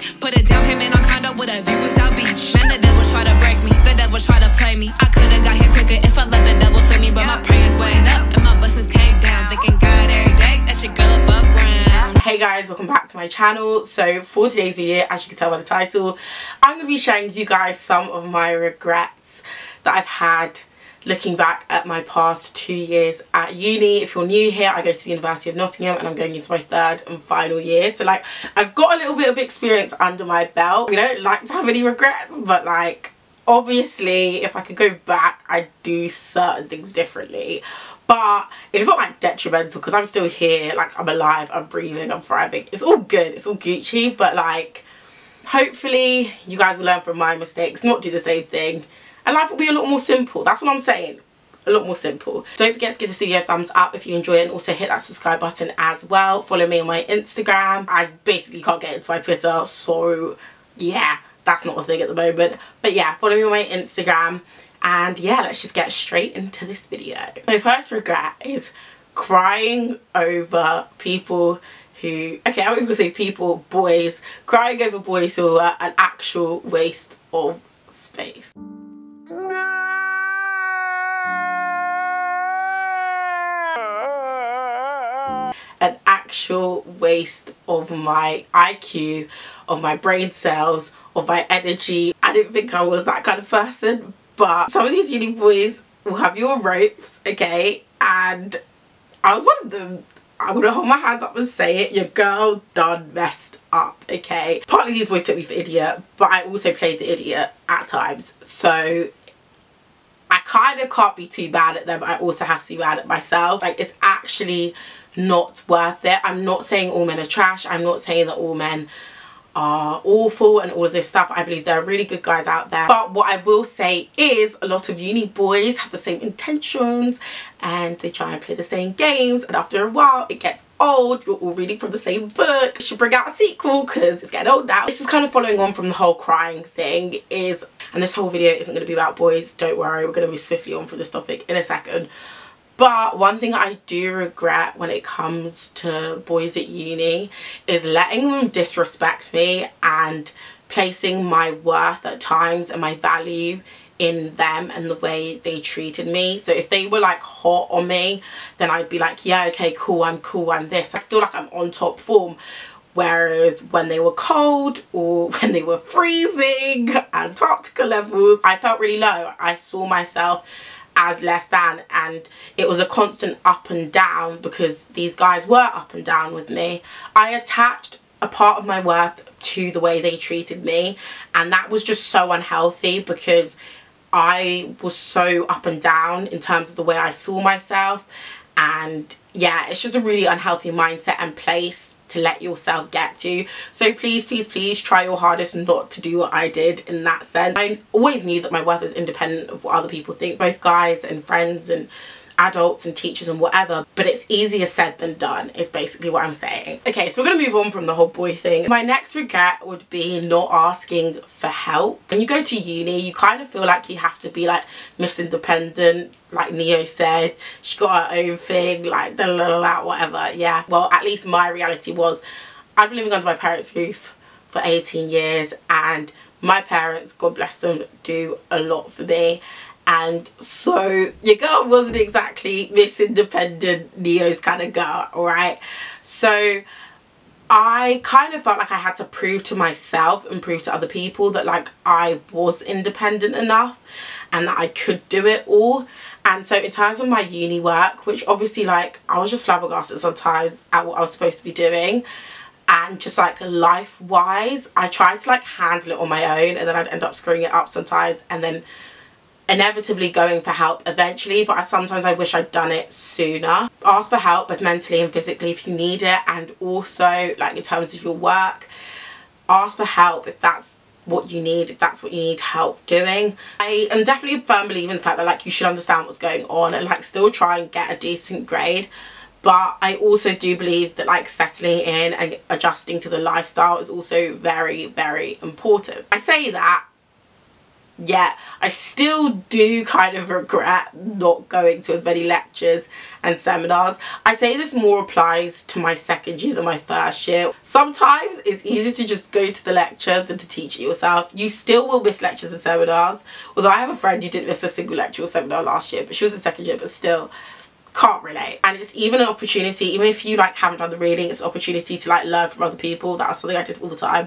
Put a down payment on condo with a view of South Beach. And the devil try to break me, the devil try to play me. I could've got here quicker if I let the devil sway me. But my prayers went up and my blessings came down. Thanking God every day that your girl above ground. Hey guys, welcome back to my channel. So for today's video, as you can tell by the title, I'm going to be sharing with you guys some of my regrets that I've had looking back at my past 2 years at uni. If you're new here, I go to the University of Nottingham and I'm going into my third and final year. So like, I've got a little bit of experience under my belt. We don't like to have any regrets, but like, obviously if I could go back, I'd do certain things differently. But it's not like detrimental because I'm still here, like I'm alive, I'm breathing, I'm thriving. It's all good, it's all Gucci, but like, hopefully you guys will learn from my mistakes, not do the same thing. And life will be a lot more simple. That's what I'm saying. A lot more simple. Don't forget to give this video a thumbs up if you enjoy it, and also hit that subscribe button as well. Follow me on my Instagram. I basically can't get into my Twitter, so yeah, that's not a thing at the moment. But yeah, follow me on my Instagram. And yeah, let's just get straight into this video. My first regret is crying over people who, okay, I'm even gonna say people, boys, crying over boys who are an actual waste of space. An actual waste of my IQ, of my brain cells, of my energy. I didn't think I was that kind of person, but some of these uni boys will have your ropes, okay? And I was one of them. I'm gonna hold my hands up and say it. Your girl done messed up, okay? Partly these boys took me for idiot, but I also played the idiot at times. So I kind of can't be too bad at them. I also have to be bad at myself. Like, it's actually not worth it. I'm not saying all men are trash. I'm not saying that all men are awful and all of this stuff. I believe there are really good guys out there, but what I will say is a lot of uni boys have the same intentions and they try and play the same games, and after a while it gets old. You're all reading from the same book. You should bring out a sequel because it's getting old now. This is kind of following on from the whole crying thing, and this whole video isn't going to be about boys, don't worry, we're going to move swiftly on for this topic in a second. But one thing I do regret when it comes to boys at uni is letting them disrespect me and placing my worth at times and my value in them and the way they treated me. So if they were like hot on me, then I'd be like, yeah, okay, cool, I'm this. I feel like I'm on top form. Whereas when they were cold or when they were freezing, Antarctica levels, I felt really low. I saw myself as less than, and it was a constant up and down because these guys were up and down with me. I attached a part of my worth to the way they treated me, and that was just so unhealthy because I was so up and down in terms of the way I saw myself. And yeah, it's just a really unhealthy mindset and place to let yourself get to. So please, please, please try your hardest not to do what I did in that sense. I always knew that my worth is independent of what other people think, both guys and friends and adults and teachers and whatever, but it's easier said than done is basically what I'm saying. Okay, so we're gonna move on from the whole boy thing. My next regret would be not asking for help. When you go to uni, you kind of feel like you have to be like Miss Independent, like Neo said, she got her own thing, like da la la la, whatever. Yeah, well, at least my reality was I've been living under my parents' roof for 18 years and my parents, God bless them, do a lot for me. And so your girl wasn't exactly Miss Independent, Neo's kind of girl, alright? So I kind of felt like I had to prove to myself and prove to other people that like I was independent enough and that I could do it all. And so in terms of my uni work, which obviously like I was just flabbergasted sometimes at what I was supposed to be doing, and just like life wise, I tried to like handle it on my own, and then I'd end up screwing it up sometimes and then inevitably going for help eventually. But sometimes I wish I'd done it sooner. Ask for help both mentally and physically if you need it, and also like in terms of your work, ask for help if that's what you need, if that's what you need help doing. I am definitely a firm believer in the fact that like you should understand what's going on and like still try and get a decent grade, but I also do believe that like settling in and adjusting to the lifestyle is also very, very important. I say that yet I still do kind of regret not going to as many lectures and seminars. I'd say this more applies to my second year than my first year. Sometimes it's easier to just go to the lecture than to teach it yourself. You still will miss lectures and seminars, although I have a friend who didn't miss a single lecture or seminar last year, but she was in second year, but still can't relate. And it's even an opportunity, even if you like haven't done the reading, it's an opportunity to like learn from other people. That was something I did all the time.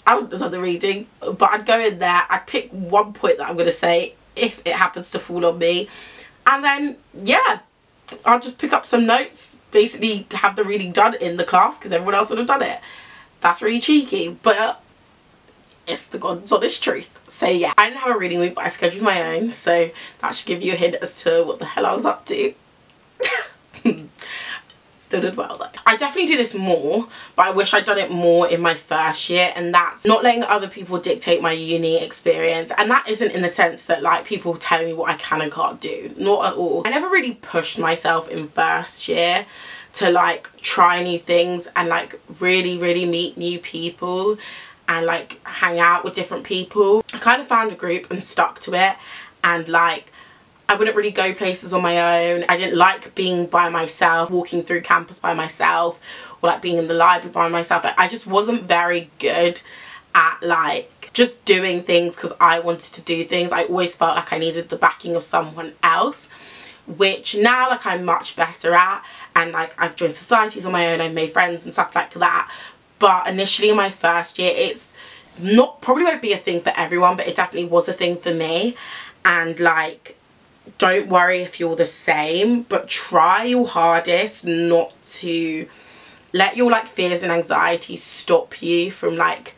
I wouldn't have done the reading, but I'd go in there, I'd pick one point that I'm going to say if it happens to fall on me, and then yeah, I'll just pick up some notes, basically have the reading done in the class because everyone else would have done it. That's really cheeky, but it's the God's honest truth. So yeah, I didn't have a reading week, but I scheduled my own, so that should give you a hint as to what the hell I was up to. Still did well though. I definitely do this more, but I wish I'd done it more in my first year, and that's not letting other people dictate my uni experience. And that isn't in the sense that like people telling me what I can and can't do, not at all. I never really pushed myself in first year to like try new things and like really meet new people and like hang out with different people. I kind of found a group and stuck to it, and like I wouldn't really go places on my own. I didn't like being by myself, walking through campus by myself, or like being in the library by myself. Like I just wasn't very good at like just doing things because I wanted to do things. I always felt like I needed the backing of someone else, which now like I'm much better at, and like I've joined societies on my own, I've made friends and stuff like that. But initially in my first year, it's not, probably won't be a thing for everyone, but it definitely was a thing for me. And like, don't worry if you're the same, but try your hardest not to let your like fears and anxieties stop you from like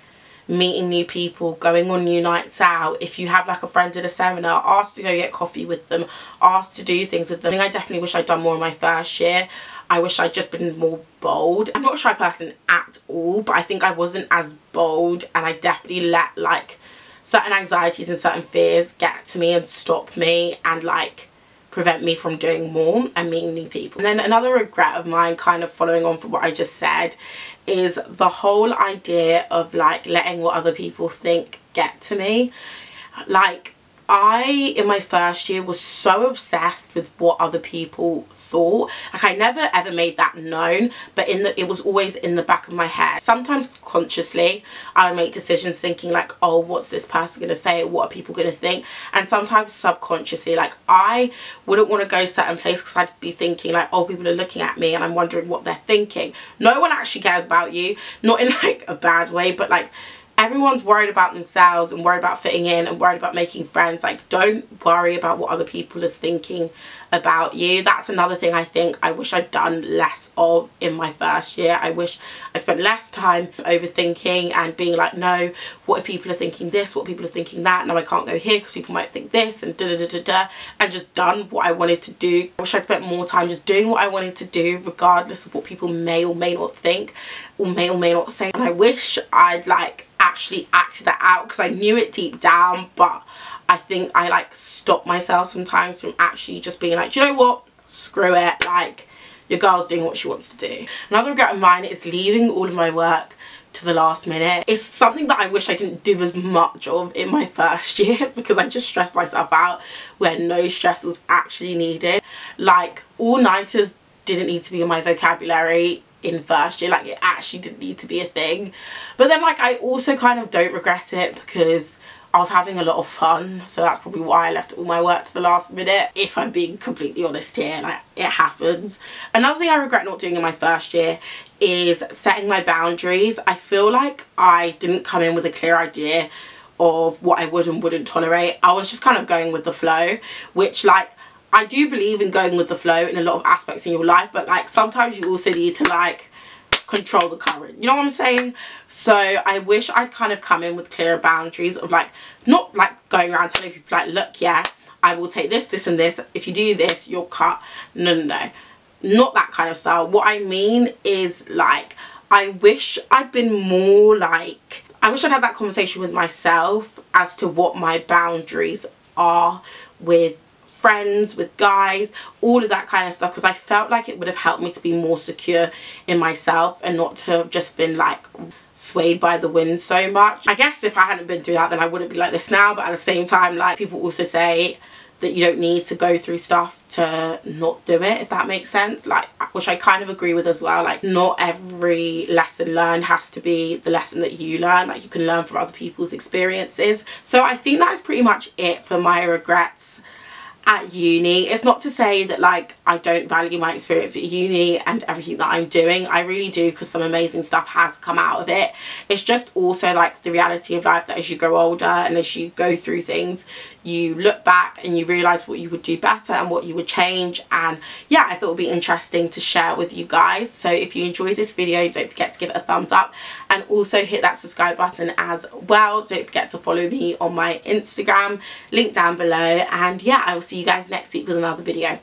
meeting new people, going on new nights out. If you have like a friend at a seminar, ask to go get coffee with them, ask to do things with them. I definitely wish I'd done more in my first year. I wish I'd just been more bold. I'm not a shy person at all, but I think I wasn't as bold, and I definitely let like certain anxieties and certain fears get to me and stop me and like prevent me from doing more and meeting new people. And then another regret of mine, kind of following on from what I just said, is the whole idea of like letting what other people think get to me. Like I, in my first year, was so obsessed with what other people thought. Like I never ever made that known, but it was always in the back of my head. Sometimes consciously I would make decisions thinking like, oh, what's this person gonna say, what are people gonna think? And sometimes subconsciously, like I wouldn't want to go certain places because I'd be thinking like, oh, people are looking at me and I'm wondering what they're thinking. No one actually cares about you, not in like a bad way, but like everyone's worried about themselves and worried about fitting in and worried about making friends. Like, don't worry about what other people are thinking about you. That's another thing I think I wish I'd done less of in my first year. I wish I spent less time overthinking and being like, no, what if people are thinking this, what people are thinking that, no, I can't go here because people might think this, and and just done what I wanted to do. I wish I'd spent more time just doing what I wanted to do regardless of what people may or may not think or may not say. And I wish I'd like actually acted that out, because I knew it deep down, but I think I like stopped myself sometimes from actually just being like, do you know what, screw it, like your girl's doing what she wants to do. Another regret of mine is leaving all of my work to the last minute. It's something that I wish I didn't do as much of in my first year, because I just stressed myself out where no stress was actually needed. Like all-nighters didn't need to be in my vocabulary in first year. Like it actually didn't need to be a thing. But then like I also kind of don't regret it because I was having a lot of fun, so that's probably why I left all my work to the last minute, if I'm being completely honest here. Like it happens. Another thing I regret not doing in my first year is setting my boundaries. I feel like I didn't come in with a clear idea of what I would and wouldn't tolerate. I was just kind of going with the flow, which like I do believe in going with the flow in a lot of aspects in your life, but like sometimes you also need to like control the current, you know what I'm saying? So I wish I'd kind of come in with clearer boundaries of like, not like going around telling people like, look, yeah, I will take this, this and this, if you do this you're cut. No, not that kind of style. What I mean is like, I wish I'd been more like, I wish I'd had that conversation with myself as to what my boundaries are with friends, with guys, all of that kind of stuff, because I felt like it would have helped me to be more secure in myself and not to have just been like swayed by the wind so much. I guess if I hadn't been through that, then I wouldn't be like this now, but at the same time, like, people also say that you don't need to go through stuff to not do it, if that makes sense, like, which I kind of agree with as well. Like, not every lesson learned has to be the lesson that you learn. Like, you can learn from other people's experiences. So I think that's pretty much it for my regrets at uni. It's not to say that, like, I don't value my experience at uni and everything that I'm doing. I really do, because some amazing stuff has come out of it. It's just also like the reality of life, that as you grow older and as you go through things, you look back and you realise what you would do better and what you would change. And yeah, I thought it would be interesting to share with you guys. So if you enjoyed this video, don't forget to give it a thumbs up, and also hit that subscribe button as well. Don't forget to follow me on my Instagram, link down below. And yeah, I will see you guys next week with another video.